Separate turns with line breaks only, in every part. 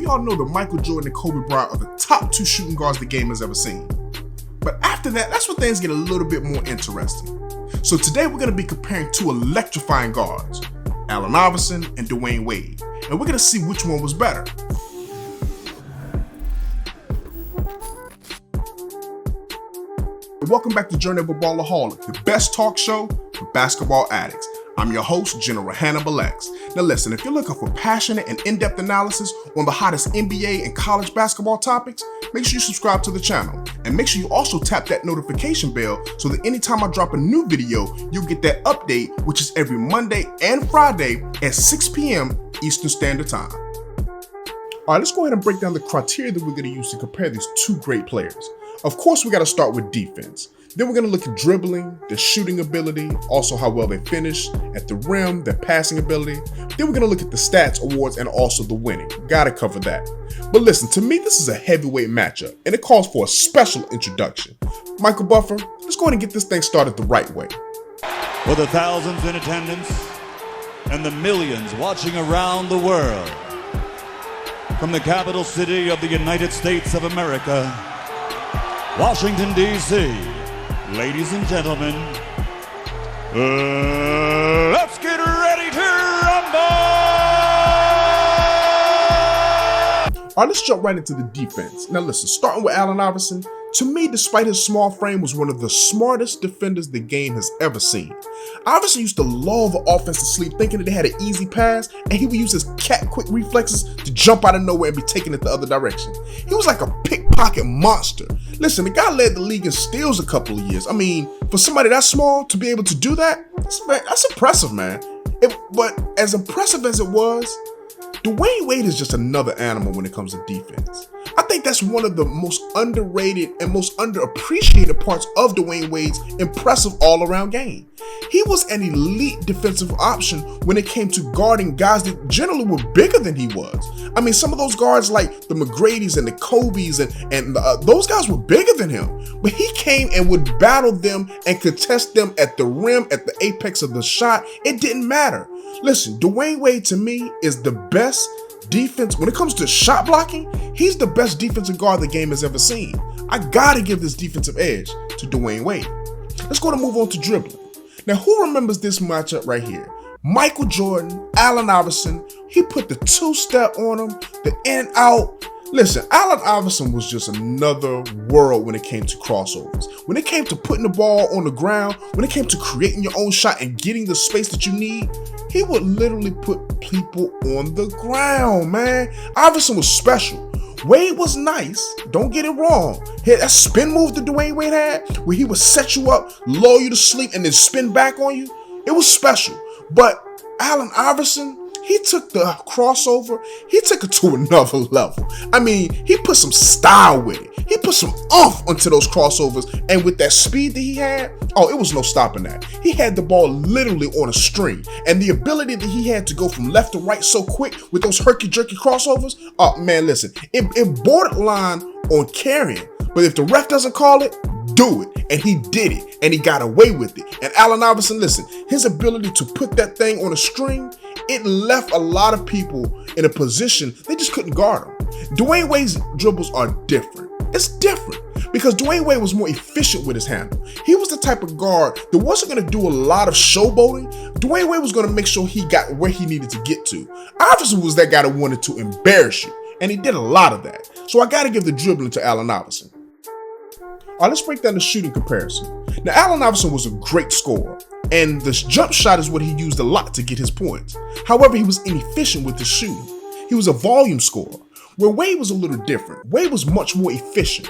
all know that Michael Jordan and Kobe Bryant are the top two shooting guards the game has ever seen. But after that, that's where things get a little bit more interesting. So today we're going to be comparing two electrifying guards, Allen Iverson and Dwyane Wade, and we're going to see which one was better. Welcome back to Journey of a Ballaholic, the best talk show for basketball addicts. I'm your host, General Hannibal X. Now listen, if you're looking for passionate and in-depth analysis on the hottest NBA and college basketball topics, make sure you subscribe to the channel. And make sure you also tap that notification bell so that anytime I drop a new video, you'll get that update, which is every Monday and Friday at 6 p.m. Eastern Standard Time. All right, let's go ahead and break down the criteria that we're going to use to compare these two great players. Of course, we got to start with defense. Then we're going to look at dribbling, their shooting ability, also how well they finish at the rim, their passing ability. Then we're going to look at the stats, awards, and also the winning. Got to cover that. But listen, to me, this is a heavyweight matchup, and it calls for a special introduction. Michael Buffer, let's go ahead and get this thing started the right way.
For the thousands in attendance and the millions watching around the world, from the capital city of the United States of America, Washington, D.C., ladies and gentlemen, let's get ready to rumble!
All right, let's jump right into the defense. Now listen, starting with Allen Iverson, to me, despite his small frame, was one of the smartest defenders the game has ever seen. Iverson used to lull the offense to sleep thinking that they had an easy pass, and he would use his cat-quick reflexes to jump out of nowhere and be taking it the other direction. He was like a pickpocket monster. Listen, the guy led the league in steals a couple of years. I mean, for somebody that small to be able to do that, that's impressive, man. But as impressive as it was, Dwyane Wade is just another animal when it comes to defense. I think that's one of the most underrated and most underappreciated parts of Dwyane Wade's impressive all-around game. He was an elite defensive option when it came to guarding guys that generally were bigger than he was. I mean, some of those guards like the McGradys and the Kobes and those guys were bigger than him. But he came and would battle them and contest them at the rim, at the apex of the shot. It didn't matter. Listen, Dwyane Wade to me is the best defense. When it comes to shot blocking, he's the best defensive guard the game has ever seen. I gotta give this defensive edge to Dwyane Wade. Let's go to move on to dribbling. Now, who remembers this matchup right here? Michael Jordan, Allen Iverson. He put the two-step on him, the in out. Listen, Allen Iverson was just another world when it came to crossovers. When it came to putting the ball on the ground, when it came to creating your own shot and getting the space that you need, he would literally put people on the ground, man. Iverson was special. Wade was nice, don't get it wrong. That spin move that Dwyane Wade had, where he would set you up, lull you to sleep, and then spin back on you, it was special. But Allen Iverson, he took the crossover, he took it to another level. I mean, he put some style with it. He put some oomph onto those crossovers, and with that speed that he had, oh, it was no stopping that. He had the ball literally on a string, and the ability that he had to go from left to right so quick with those herky-jerky crossovers, oh man, listen, it borderline on carrying, but if the ref doesn't call it, do it. And he did it, and he got away with it. And Allen Iverson, listen, his ability to put that thing on a string, it left a lot of people in a position they just couldn't guard him. Dwyane Wade's dribbles are different. It's different because Dwyane Wade was more efficient with his handle. He was the type of guard that wasn't going to do a lot of showboating. Dwyane Wade was going to make sure he got where he needed to get to. Iverson was that guy that wanted to embarrass you, and he did a lot of that. So I got to give the dribbling to Allen Iverson. All right, let's break down the shooting comparison. Now, Allen Iverson was a great scorer, and the jump shot is what he used a lot to get his points. However, he was inefficient with his shooting. He was a volume scorer, where Wade was a little different. Wade was much more efficient.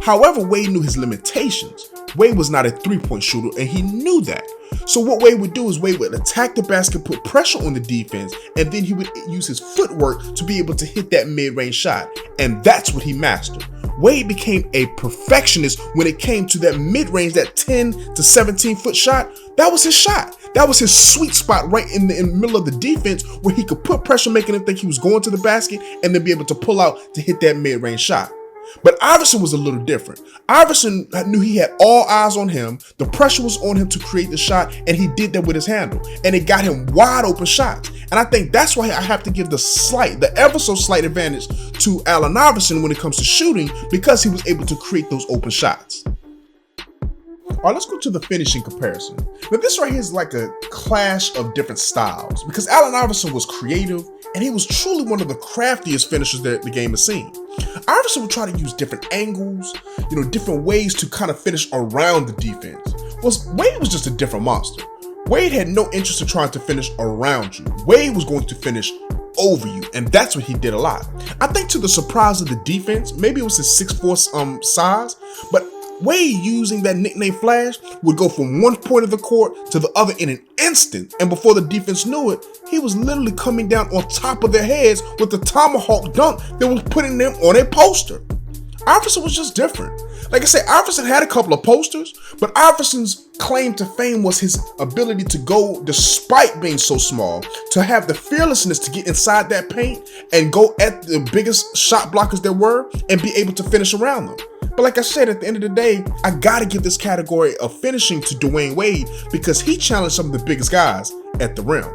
However, Wade knew his limitations. Wade was not a three-point shooter, and he knew that. So what Wade would do is Wade would attack the basket, put pressure on the defense, and then he would use his footwork to be able to hit that mid-range shot. And that's what he mastered. Wade became a perfectionist when it came to that mid-range, that 10 to 17 foot shot. That was his shot. That was his sweet spot right in the middle of the defense where he could put pressure, making him think he was going to the basket and then be able to pull out to hit that mid-range shot. But Iverson was a little different. Iverson knew he had all eyes on him. The pressure was on him to create the shot, and he did that with his handle. And it got him wide open shots. And I think that's why I have to give the ever so slight advantage to Allen Iverson when it comes to shooting because he was able to create those open shots. All right, let's go to the finishing comparison. Now this right here is like a clash of different styles because Allen Iverson was creative and he was truly one of the craftiest finishers that the game has seen. Iverson would try to use different angles, different ways to kind of finish around the defense. Wade was just a different monster. Wade had no interest in trying to finish around you. Wade was going to finish over you, and that's what he did a lot. I think to the surprise of the defense, maybe it was his 6'4" size, but Wade, using that nickname Flash, would go from one point of the court to the other in an instant, and before the defense knew it, he was literally coming down on top of their heads with the tomahawk dunk that was putting them on a poster. Iverson was just different. Like I said, Iverson had a couple of posters, but Iverson's claim to fame was his ability to go, despite being so small, to have the fearlessness to get inside that paint and go at the biggest shot blockers there were and be able to finish around them. But like I said, at the end of the day, I gotta give this category of finishing to Dwyane Wade because he challenged some of the biggest guys at the rim.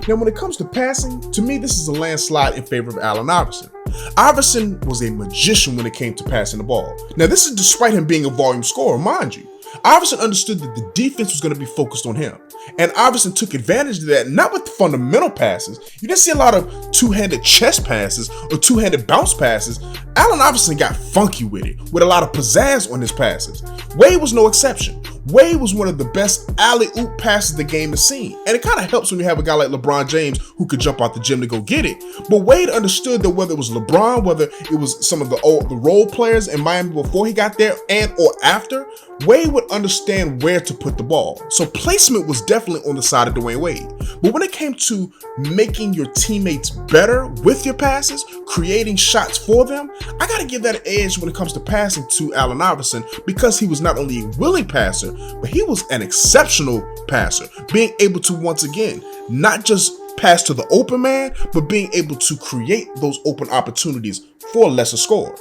Now, when it comes to passing, to me, this is a landslide in favor of Allen Iverson. Iverson was a magician when it came to passing the ball. Now, this is despite him being a volume scorer, mind you. Iverson understood that the defense was going to be focused on him. And Iverson took advantage of that, not with fundamental passes. You didn't see a lot of two-handed chest passes or two-handed bounce passes. Allen Iverson got funky with it, with a lot of pizzazz on his passes. Wade was no exception. Wade was one of the best alley-oop passes the game has seen. And it kind of helps when you have a guy like LeBron James who could jump out the gym to go get it. But Wade understood that whether it was LeBron, whether it was some of the role players in Miami before he got there and or after, Wade would understand where to put the ball. So placement was definitely on the side of Dwyane Wade. But when it came to making your teammates better with your passes, creating shots for them, I got to give that an edge when it comes to passing to Allen Iverson because he was not only a willing passer, but he was an exceptional passer, being able to, once again, not just pass to the open man, but being able to create those open opportunities for lesser scorers.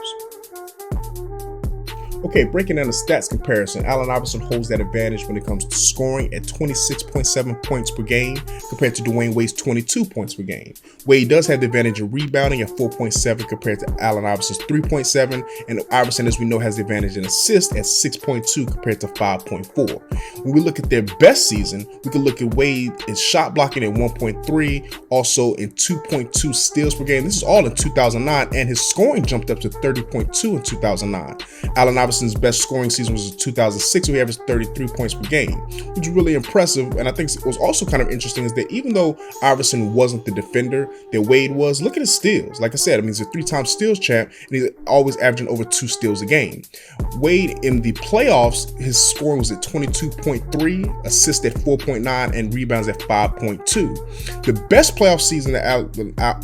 Okay, breaking down the stats comparison, Allen Iverson holds that advantage when it comes to scoring at 26.7 points per game compared to Dwyane Wade's 22 points per game. Wade does have the advantage of rebounding at 4.7 compared to Allen Iverson's 3.7, and Iverson, as we know, has the advantage in assists at 6.2 compared to 5.4. When we look at their best season, we can look at Wade in shot blocking at 1.3, also in 2.2 steals per game. This is all in 2009, and his scoring jumped up to 30.2 in 2009. Allen Iverson's best scoring season was in 2006, where he averaged 33 points per game, which is really impressive. And I think it was also kind of interesting is that even though Iverson wasn't the defender that Wade was, look at his steals. Like I said, he's a 3-time steals champ, and he's always averaging over 2 steals a game. Wade, in the playoffs, his scoring was at 22.3, assists at 4.9, and rebounds at 5.2. The best playoff season that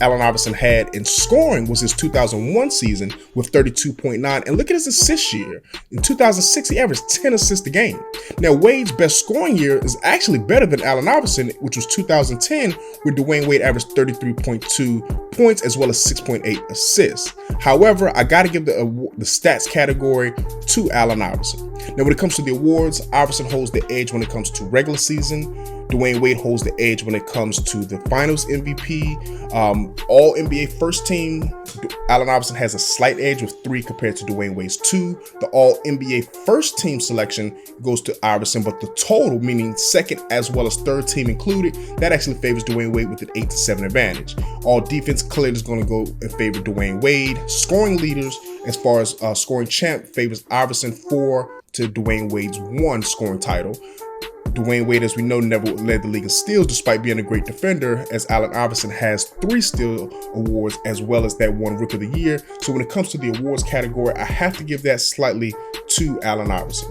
Allen Iverson had in scoring was his 2001 season with 32.9. And look at his assist year. In 2006, he averaged 10 assists a game. Now, Wade's best scoring year is actually better than Allen Iverson, which was 2010, where Dwyane Wade averaged 33.2 points as well as 6.8 assists. However, I got to give the stats category to Allen Iverson. Now, when it comes to the awards, Iverson holds the edge when it comes to regular season. Dwyane Wade holds the edge when it comes to the finals MVP. All NBA first team, Allen Iverson has a slight edge with 3 compared to Dwyane Wade's 2. The all NBA first team selection goes to Iverson, but the total, meaning second as well as third team included, that actually favors Dwyane Wade with an 8-7 advantage. All defense clearly is going to go in favor of Dwyane Wade. Scoring leaders, as far as scoring champ, favors Iverson 4 to Dwyane Wade's 1 scoring title. Dwyane Wade, as we know, never led the league in steals despite being a great defender, as Allen Iverson has 3 steal awards as well as that 1 Rookie of the Year. So when it comes to the awards category, I have to give that slightly to Allen Iverson.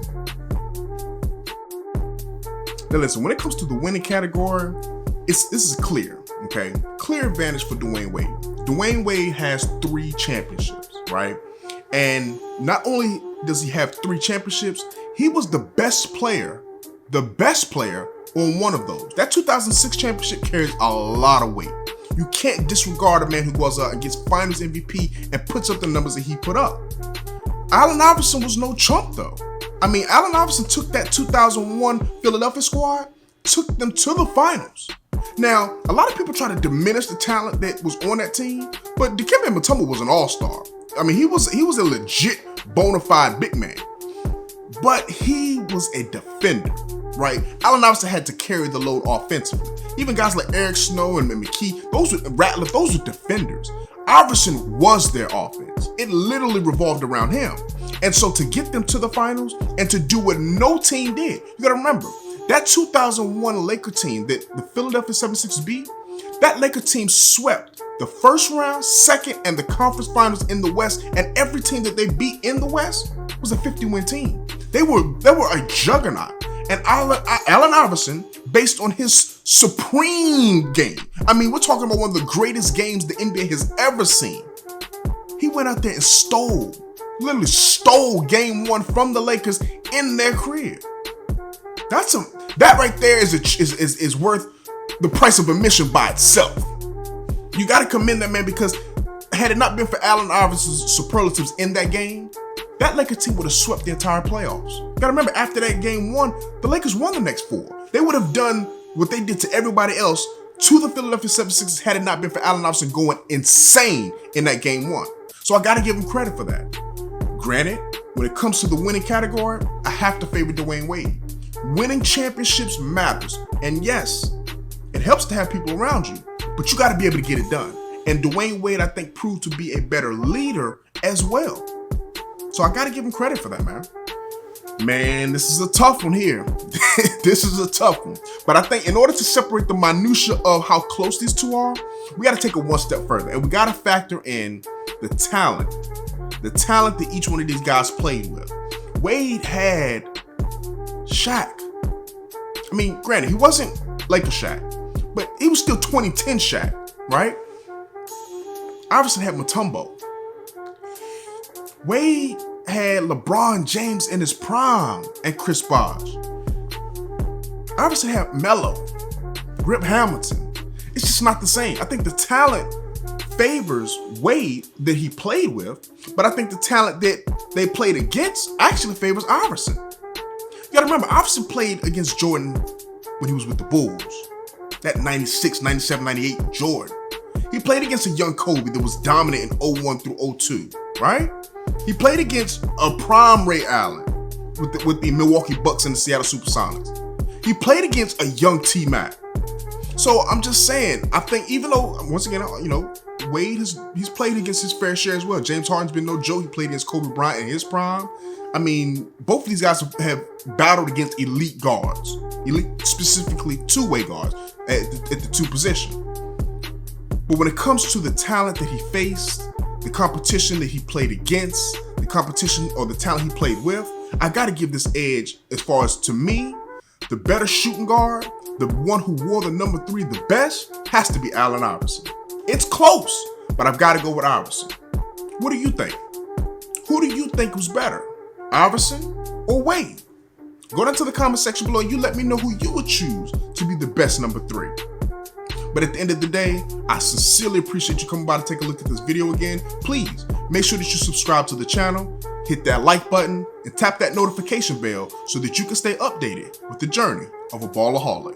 Now listen, when it comes to the winning category, this is clear, okay? Clear advantage for Dwyane Wade. Dwyane Wade has 3 championships, right? And not only does he have 3 championships, he was the best player on one of those. That 2006 championship carries a lot of weight. You can't disregard a man who goes out and gets finals MVP and puts up the numbers that he put up. Allen Iverson was no chump though. I mean, Allen Iverson took that 2001 Philadelphia squad, took them to the finals. Now, a lot of people try to diminish the talent that was on that team, but Dikembe Mutombo was an all-star. I mean, he was a legit bona fide big man, but he was a defender, right? Allen Iverson had to carry the load offensively. Even guys like Eric Snow and McKee, those were defenders. Iverson was their offense. It literally revolved around him. And so to get them to the finals and to do what no team did, you gotta remember, that 2001 Laker team that the Philadelphia 76ers beat, that Laker team swept the first round, second, and the conference finals in the West, and every team that they beat in the West was a 50-win team. They were a juggernaut. And Allen Iverson, based on his supreme game, I mean, we're talking about one of the greatest games the NBA has ever seen. He went out there and literally stole game one from the Lakers in their crib. That right there is worth the price of admission by itself. You got to commend that man, because had it not been for Allen Iverson's superlatives in that game, that Lakers team would have swept the entire playoffs. You got to remember, after that game one, the Lakers won the next four. They would have done what they did to everybody else to the Philadelphia 76ers had it not been for Allen Iverson going insane in that game one. So I got to give him credit for that. Granted, when it comes to the winning category, I have to favor Dwyane Wade. Winning championships matters. And yes, it helps to have people around you, but you got to be able to get it done. And Dwyane Wade, I think, proved to be a better leader as well. So I got to give him credit for that, man. Man, this is a tough one here. This is a tough one. But I think in order to separate the minutia of how close these two are, we got to take it one step further. And we got to factor in the talent that each one of these guys played with. Wade had Shaq. I mean, granted, he wasn't Laker Shaq, but he was still 2010 Shaq, right? Iverson had Mutombo. Wade had LeBron James in his prime and Chris Bosh. Iverson had Melo, Rip Hamilton. It's just not the same. I think the talent favors Wade that he played with, but I think the talent that they played against actually favors Iverson. You gotta remember, Iverson played against Jordan when he was with the Bulls. That 96, 97, 98 Jordan. He played against a young Kobe that was dominant in 01 through 02, right? He played against a prime Ray Allen with the Milwaukee Bucks and the Seattle Supersonics. He played against a young T-Mac. So I'm just saying, I think even though, once again, you know, Wade he's played against his fair share as well. James Harden's been no joke. He played against Kobe Bryant in his prime. I mean, both of these guys have battled against elite guards, specifically two-way guards at the two position. But when it comes to the talent that he faced, the competition that he played against, the competition or the talent he played with, I got to give this edge as far as, to me, the better shooting guard, the one who wore the number 3 the best, has to be Allen Iverson. It's close, but I've got to go with Iverson. What do you think? Who do you think was better, Iverson or Wade? Go down to the comment section below and you let me know who you would choose to be the best number 3. But at the end of the day, I sincerely appreciate you coming by to take a look at this video again. Please make sure that you subscribe to the channel, hit that like button, and tap that notification bell so that you can stay updated with the journey of a Ballaholic.